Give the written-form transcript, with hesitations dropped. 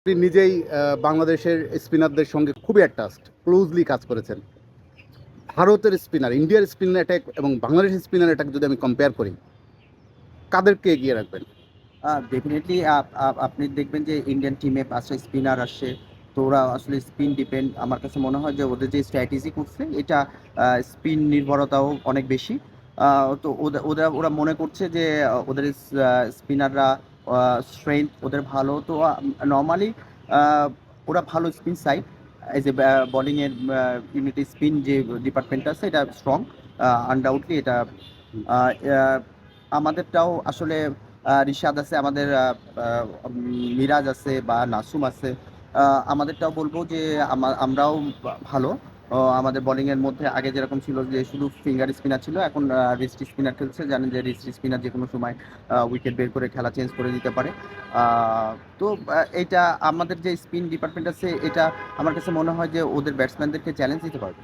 আপনি নিজেই বাংলাদেশের স্পিনারদের সঙ্গে খুবই অ্যাটাচড, ক্লোজলি কাজ করেছেন। ভারতের স্পিনার, ইন্ডিয়ার স্পিন অ্যাটাক এবং বাংলাদেশের স্পিনার অ্যাটাক যদি আমি কম্পেয়ার করি, কাদেরকে এগিয়ে রাখবেন? ডেফিনেটলি আপনি দেখবেন যে ইন্ডিয়ান টিমে ৫টা স্পিনার আসছে। তো ওরা আসলে স্পিন ডিপেন্ড। আমার কাছে মনে হয় যে ওদের যে স্ট্র্যাটেজি করছে এটা স্পিন নির্ভরতাও অনেক বেশি। আ তো ওরা মনে করছে যে ওদের স্পিনাররা স্ট্রেংথ ওদের ভালো। তো নরমালি আ ওরা ভালো স্পিন সাইড। এই যে বোলিংয়ের ইউনিটি স্পিন যে ডিপার্টমেন্টটা আছে এটা স্ট্রং। আনডাউটলি এটা হুম। আ আ আমাদেরটাও আসলে রিশাদ আছে, আমাদের মিরাজ আছে বা নাসুম আছে। আ আমাদেরটাও বলব যে আমরাও ভালো। আমাদের বোলিংয়ের মধ্যে আগে যেরকম ছিল যে শুধু ফিঙ্গার স্পিনার ছিল, এখন রিস্ট স্পিনার খেলছে। জানেন যে রিস্ট স্পিনার যেকোনো সময় উইকেট বের করে খেলা চেঞ্জ করে দিতে পারে। আ তো এইটা আমাদের যে স্পিন ডিপার্টমেন্ট আছে এটা আমার কাছে মনে হয় যে ওদের ব্যাটসম্যানদেরকে চ্যালেঞ্জ দিতে পারবে।